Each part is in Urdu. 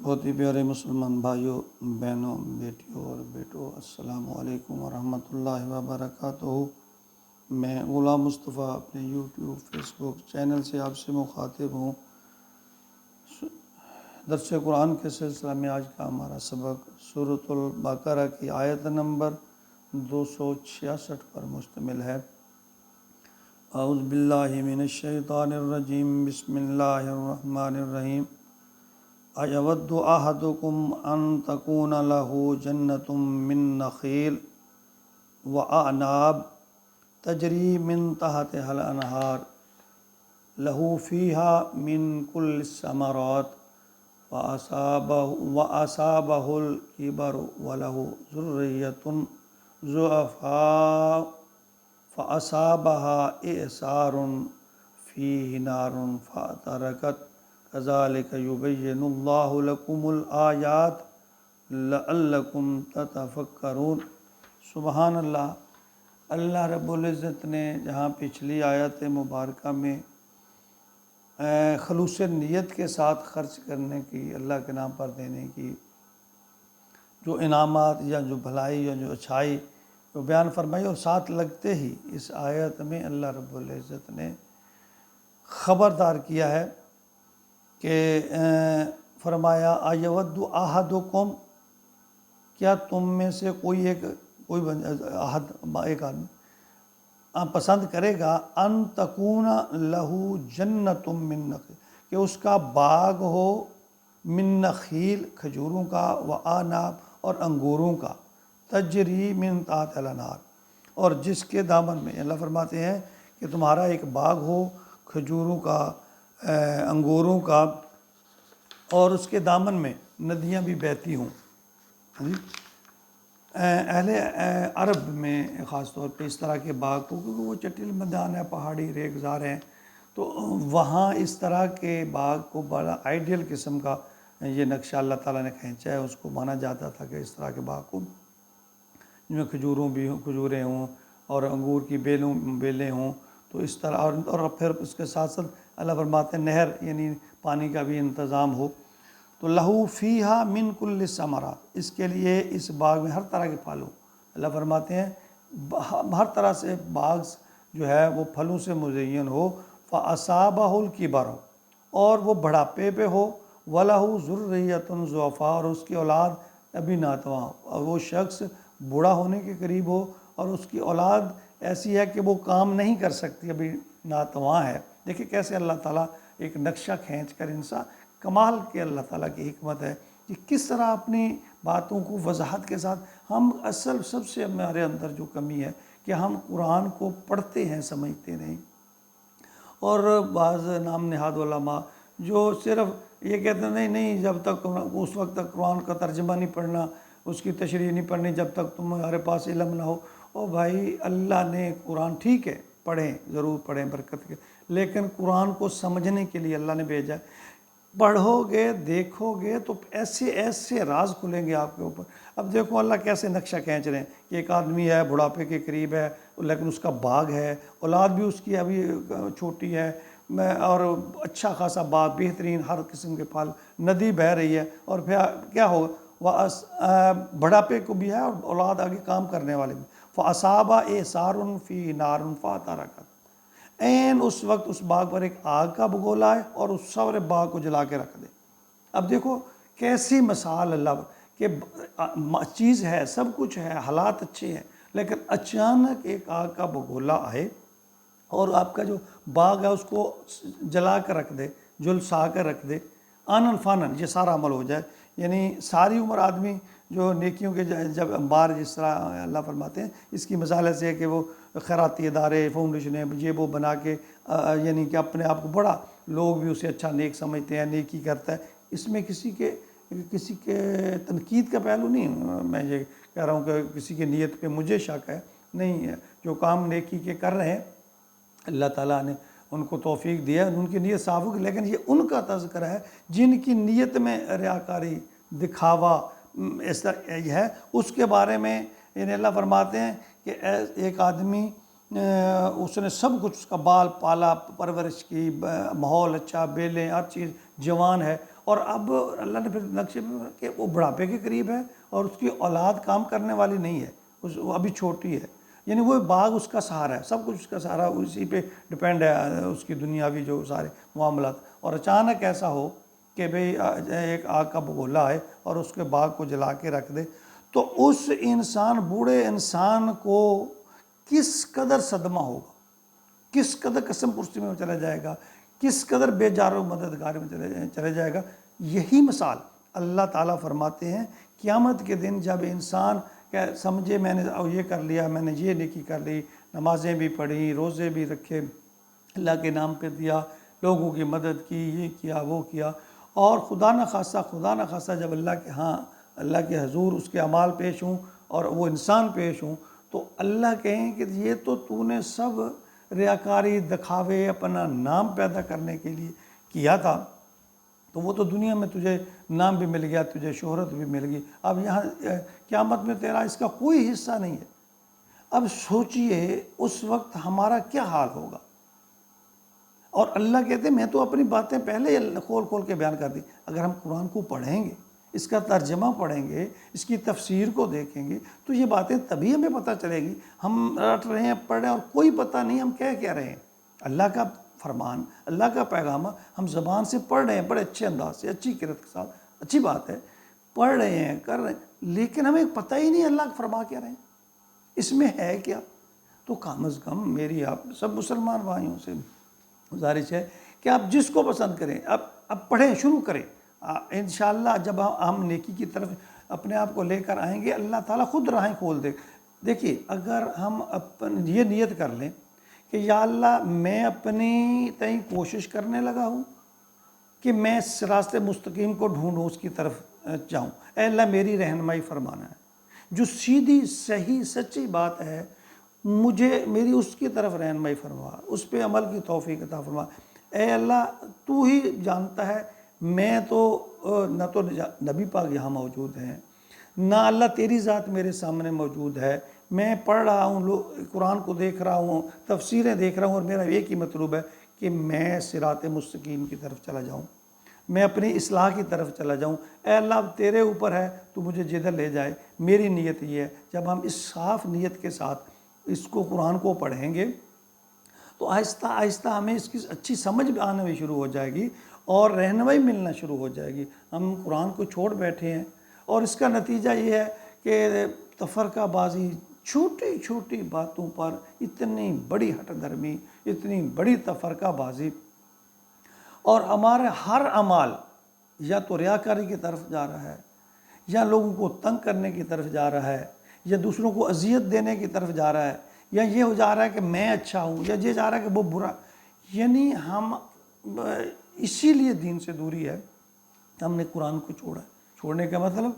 بہت ہی پیارے مسلمان بھائیوں، بہنوں، بیٹیوں اور بیٹوں، السلام علیکم ورحمۃ اللہ وبرکاتہ۔ میں غلام مصطفیٰ اپنے یوٹیوب فیس بک چینل سے آپ سے مخاطب ہوں۔ درس قرآن کے سلسلہ میں آج کا ہمارا سبق سورۃ البقرہ کی آیت نمبر 266 پر مشتمل ہے۔ اعوذ باللہ من الشیطان الرجیم، بسم اللہ الرحمن الرحیم۔ اَیَوَدُّ أَحَدُکُمْ أَن تَکُونَ لَهُ جَنَّةٌ مِّن نَخِیلٍ وَأَعْنَابٍ تَجْرِی مِن تَحْتِہَا الْأَنْہَارُ لَهُ فِیہَا مِن کُلِّ الثَّمَرَاتِ وَأَصَابَهُ الْکِبَرُ وَلَهُ ذُرِّیَّةٌ ضُعَفَاءُ فَأَصَابَهَا إِعْصَارٌ فِیہِ نَارٌ فَاحْتَرَقَتْ کَذَلِکَ یُبَیِّنُ اللہ لَکُمُ الْآیَاتِ لَعَلَّکُمْ تَتَفَکَّرُونَ۔ سبحان اللہ۔ اللہ رب العزت نے جہاں پچھلی آیت مبارکہ میں خلوص نیت کے ساتھ خرچ کرنے کی، اللہ کے نام پر دینے کی جو انعامات یا جو بھلائی یا جو اچھائی وہ بیان فرمائی، اور ساتھ لگتے ہی اس آیت میں اللہ رب العزت نے خبردار کیا ہے کہ فرمایا اَیَوَدُّ أَحَدُکُمْ، کیا تم میں سے کوئی ایک آدمی پسند کرے گا ان تکون لہو جنت من نخیل، کہ اس کا باغ ہو من نخیل، کھجوروں کا، وعناب اور انگوروں کا، تجری من تحت الانہار، اور جس کے دامن میں اللہ فرماتے ہیں کہ تمہارا ایک باغ ہو کھجوروں کا، انگوروں کا، اور اس کے دامن میں ندیاں بھی بہتی ہوں۔ اہل عرب میں خاص طور پہ اس طرح کے باغ کو، کیونکہ وہ چٹیل میدان ہے، پہاڑی ریگزار ہیں، تو وہاں اس طرح کے باغ کو بڑا آئیڈیل قسم کا یہ نقشہ اللہ تعالیٰ نے کھینچا ہے، اس کو مانا جاتا تھا کہ اس طرح کے باغ کو جن میں کھجوریں ہوں اور انگور کی بیلیں ہوں، تو اس طرح اور پھر اس کے ساتھ ساتھ اللہ فرماتے ہیں نہر یعنی پانی کا بھی انتظام ہو، تو لہو فیہا من کل الثمرات، اس کے لیے اس باغ میں ہر طرح کے پھل ہوں۔ اللہ فرماتے ہیں ہر طرح سے باغ جو ہے وہ پھلوں سے مزین ہو، فَأَصَابَهُ الْکِبَرُ، اور وہ بڑھاپے پہ ہو، وَلَهُ ذُرِّیَّةٌ ضُعَفَاء، اور اس کی اولاد ابھی ناتواں ہو، اور وہ شخص بوڑھا ہونے کے قریب ہو اور اس کی اولاد ایسی ہے کہ وہ کام نہیں کر سکتی، ابھی ناتواں ہے۔ دیکھیں کیسے اللہ تعالیٰ ایک نقشہ کھینچ کر انسان، کمال کے اللہ تعالیٰ کی حکمت ہے کہ کس طرح اپنی باتوں کو وضاحت کے ساتھ ہم سب سے ہمارے اندر جو کمی ہے کہ ہم قرآن کو پڑھتے ہیں سمجھتے نہیں، اور بعض نام نہاد علماء جو صرف یہ کہتے ہیں نہیں جب تک اس وقت تک قرآن کا ترجمہ نہیں پڑھنا، اس کی تشریح نہیں پڑھنی جب تک تمہارے پاس علم نہ ہو۔ او بھائی، اللہ نے قرآن ٹھیک ہے پڑھیں، ضرور پڑھیں برکت کے، لیکن قرآن کو سمجھنے کے لیے اللہ نے بھیجا ہے۔ پڑھو گے، دیکھو گے تو ایسے ایسے راز کھلیں گے آپ کے اوپر۔ اب دیکھو اللہ کیسے نقشہ کھینچ رہے ہیں کہ ایک آدمی ہے بڑھاپے کے قریب ہے لیکن اس کا باغ ہے، اولاد بھی اس کی ابھی چھوٹی ہے، اور اچھا خاصا باغ، بہترین ہر قسم کے پھل، ندی بہہ رہی ہے، اور پھر کیا ہوگا، بڑھاپے کو بھی ہے اور اولاد آگے کام کرنے والے بھی۔ فَأَصَابَ إِعْصَارٌ فِيهِ نَارٌ فَاحْتَرَقَتْ، این اس وقت اس باغ پر ایک آگ کا بگولا ہے اور اس سارے باغ کو جلا کے رکھ دے۔ اب دیکھو کیسی مثال اللہ کہ چیز ہے، سب کچھ ہے، حالات اچھے ہیں، لیکن اچانک ایک آگ کا بگولا آئے اور آپ کا جو باغ ہے اس کو جلا کر رکھ دے، جلسا کر رکھ دے، آنن فانن یہ سارا عمل ہو جائے۔ یعنی ساری عمر آدمی جو نیکیوں کے جب انبار، جس طرح اللہ فرماتے ہیں، اس کی مثال ایسے ہے کہ وہ خیراتی ادارے، فاؤنڈیشنیں یہ وہ بنا کے یعنی کہ اپنے آپ کو بڑا، لوگ بھی اسے اچھا نیک سمجھتے ہیں، نیکی کرتا ہے، اس میں کسی کے تنقید کا پہلو نہیں، میں یہ کہہ رہا ہوں کہ کسی کی نیت پہ مجھے شک ہے نہیں ہے، جو کام نیکی کے کر رہے ہیں اللہ تعالیٰ نے ان کو توفیق دیا، ان کی نیت صاف ہوگی، لیکن یہ ان کا تذکرہ ہے جن کی نیت میں ریاکاری، دکھاوا اس طرح یہ ہے، اس کے بارے میں یعنی اللہ فرماتے ہیں کہ ایک آدمی اس نے سب کچھ، اس کا بال پالا، پرورش کی، ماحول اچھا، بیلیں، ہر چیز جوان ہے، اور اب اللہ نے پھر نقشے میں کہ وہ بڑھاپے کے قریب ہے اور اس کی اولاد کام کرنے والی نہیں ہے، وہ ابھی چھوٹی ہے، یعنی وہ باغ اس کا سہارا ہے، سب کچھ اس کا سہارا اسی پہ ڈپینڈ ہے، اس کی دنیاوی جو سارے معاملات، اور اچانک ایسا ہو کہ بھئی ایک آگ کا بگولا آئے اور اس کے باغ کو جلا کے رکھ دے، تو اس انسان، بوڑھے انسان کو کس قدر صدمہ ہوگا، کس قدر قسم پرسی میں چلا جائے گا، کس قدر بے جار و مددگار میں چلے جائے گا۔ یہی مثال اللہ تعالیٰ فرماتے ہیں قیامت کے دن جب انسان سمجھے میں نے یہ کر لیا، میں نے یہ نیکی کر لی، نمازیں بھی پڑھی، روزے بھی رکھے، اللہ کے نام پہ دیا، لوگوں کی مدد کی، یہ کیا وہ کیا، اور خدا نخواستہ جب اللہ کے ہاں، اللہ کے حضور اس کے اعمال پیش ہوں اور وہ انسان پیش ہوں، تو اللہ کہیں کہ یہ تو نے سب ریاکاری، دکھاوے، اپنا نام پیدا کرنے کے لیے کیا تھا، تو وہ تو دنیا میں تجھے نام بھی مل گیا، تجھے شہرت بھی مل گئی، اب یہاں قیامت میں تیرا اس کا کوئی حصہ نہیں ہے۔ اب سوچئے اس وقت ہمارا کیا حال ہوگا۔ اور اللہ کہتے ہیں میں تو اپنی باتیں پہلے کھول کھول کے بیان کر دی، اگر ہم قرآن کو پڑھیں گے، اس کا ترجمہ پڑھیں گے، اس کی تفسیر کو دیکھیں گے، تو یہ باتیں تبھی ہمیں پتہ چلے گی۔ ہم رٹ رہے ہیں، پڑھ رہے ہیں اور کوئی پتہ نہیں ہم کہہ رہے ہیں۔ اللہ کا فرمان، اللہ کا پیغام ہم زبان سے پڑھ رہے ہیں، بڑے اچھے انداز سے، اچھی قرت کے ساتھ، اچھی بات ہے، پڑھ رہے ہیں، کر رہے ہیں، لیکن ہمیں پتہ ہی نہیں اللہ فرما کیا رہے ہیں، اس میں ہے کیا۔ تو کم از کم میری آپ سب مسلمان بھائیوں سے گزارش ہے کہ آپ جس کو پسند کریں اب پڑھیں، شروع کریں، انشاءاللہ جب ہم نیکی کی طرف اپنے آپ کو لے کر آئیں گے، اللہ تعالیٰ خود راہیں کھول دے۔ دیکھیے اگر ہم یہ نیت کر لیں کہ یا اللہ میں اپنی تئیں کوشش کرنے لگا ہوں کہ میں صراط مستقیم کو ڈھونڈوں، اس کی طرف جاؤں، اے اللہ میری رہنمائی فرمانا ہے، جو سیدھی صحیح سچی بات ہے مجھے میری اس کی طرف رہنمائی فرما، اس پہ عمل کی توفیق عطا فرما۔ اے اللہ تو ہی جانتا ہے، میں تو نہ تو نبی پاک یہاں موجود ہیں، نہ اللہ تیری ذات میرے سامنے موجود ہے، میں پڑھ رہا ہوں، قرآن کو دیکھ رہا ہوں، تفسیریں دیکھ رہا ہوں، اور میرا ایک ہی مطلوب ہے کہ میں صراط مستقیم کی طرف چلا جاؤں، میں اپنی اصلاح کی طرف چلا جاؤں۔ اے اللہ اب تیرے اوپر ہے، تو مجھے جدھر لے جائے۔ میری نیت یہ ہے، جب ہم اس صاف نیت کے ساتھ اس کو قرآن کو پڑھیں گے تو آہستہ آہستہ ہمیں اس کی اچھی سمجھ آنا بھی شروع ہو جائے گی اور رہنمائی ملنا شروع ہو جائے گی۔ ہم قرآن کو چھوڑ بیٹھے ہیں اور اس کا نتیجہ یہ ہے کہ تفرقہ بازی، چھوٹی چھوٹی باتوں پر اتنی بڑی ہٹ درمی، اتنی بڑی تفرقہ بازی، اور ہمارے ہر عمال یا تو ریاکاری کی طرف جا رہا ہے، یا لوگوں کو تنگ کرنے کی طرف جا رہا ہے، یا دوسروں کو اذیت دینے کی طرف جا رہا ہے، یا یہ ہو جا رہا ہے کہ میں اچھا ہوں، یا یہ جا رہا ہے کہ وہ برا۔ یعنی ہم اسی لیے دین سے دوری ہے، ہم نے قرآن کو چھوڑا۔ چھوڑنے کا مطلب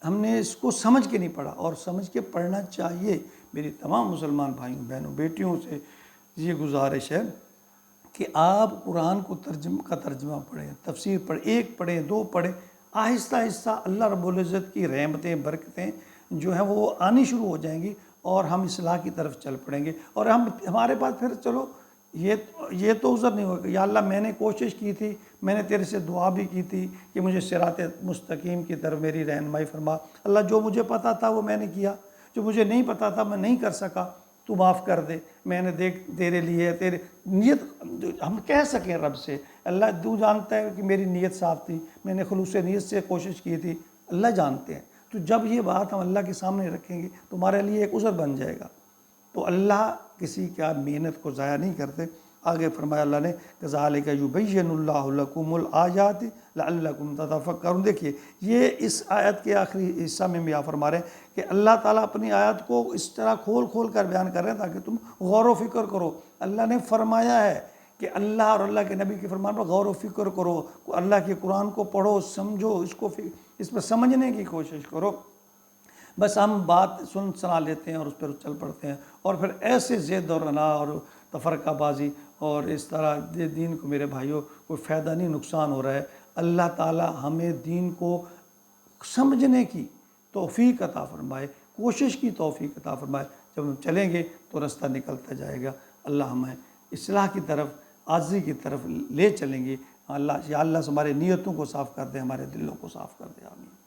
ہم نے اس کو سمجھ کے نہیں پڑھا، اور سمجھ کے پڑھنا چاہیے۔ میری تمام مسلمان بھائیوں بہنوں بیٹیوں سے یہ گزارش ہے کہ آپ قرآن کو ترجمہ پڑھیں، تفسیر پڑھیں، ایک پڑھیں، دو پڑھیں، آہستہ آہستہ اللہ رب العزت کی رحمتیں، برکتیں جو ہیں وہ آنی شروع ہو جائیں گی، اور ہم اصلاح کی طرف چل پڑیں گے۔ اور ہمارے پاس پھر چلو یہ تو عذر نہیں ہوگا، یا اللہ میں نے کوشش کی تھی، میں نے تیرے سے دعا بھی کی تھی کہ مجھے صراط مستقیم کی طرف میری رہنمائی فرما۔ اللہ جو مجھے پتا تھا وہ میں نے کیا، جو مجھے نہیں پتا تھا میں نہیں کر سکا، تو معاف کر دے۔ میں نے دیکھ تیرے لیے تیرے نیت ہم کہہ سکیں رب سے، اللہ تو جانتا ہے کہ میری نیت صاف تھی، میں نے خلوص نیت سے کوشش کی تھی، اللہ جانتے ہیں۔ تو جب یہ بات ہم اللہ کے سامنے رکھیں گے تو ہمارے لیے ایک عذر بن جائے گا۔ تو اللہ کسی کا محنت کو ضائع نہیں کرتے۔ آگے فرمایا اللہ نے کذالک یبین اللہ لکم الآیات لعلکم تتفکرون۔ دیکھیے یہ اس آیت کے آخری حصہ میں بھی فرما رہے ہیں کہ اللہ تعالیٰ اپنی آیات کو اس طرح کھول کھول کر بیان کر رہے ہیں تاکہ تم غور و فکر کرو۔ اللہ نے فرمایا ہے کہ اللہ اور اللہ کے نبی کے فرمان پر غور و فکر کرو، اللہ کے قرآن کو پڑھو، سمجھو، اس پر سمجھنے کی کوشش کرو۔ بس ہم بات سنا لیتے ہیں اور اس پر چل پڑتے ہیں، اور پھر ایسے زید اور رنا اور تفرقہ بازی اور اس طرح دین کو میرے بھائیوں کوئی فائدہ نہیں، نقصان ہو رہا ہے۔ اللہ تعالی ہمیں دین کو سمجھنے کی توفیق عطا فرمائے، کوشش کی توفیق عطا فرمائے۔ جب ہم چلیں گے تو راستہ نکلتا جائے گا۔ اللہ ہمیں اصلاح کی طرف، عاجزی کی طرف لے چلیں گے۔ اللہ یا اللہ سے ہمارے نیتوں کو صاف کر دے، ہمارے دلوں کو صاف کر دے، آمین۔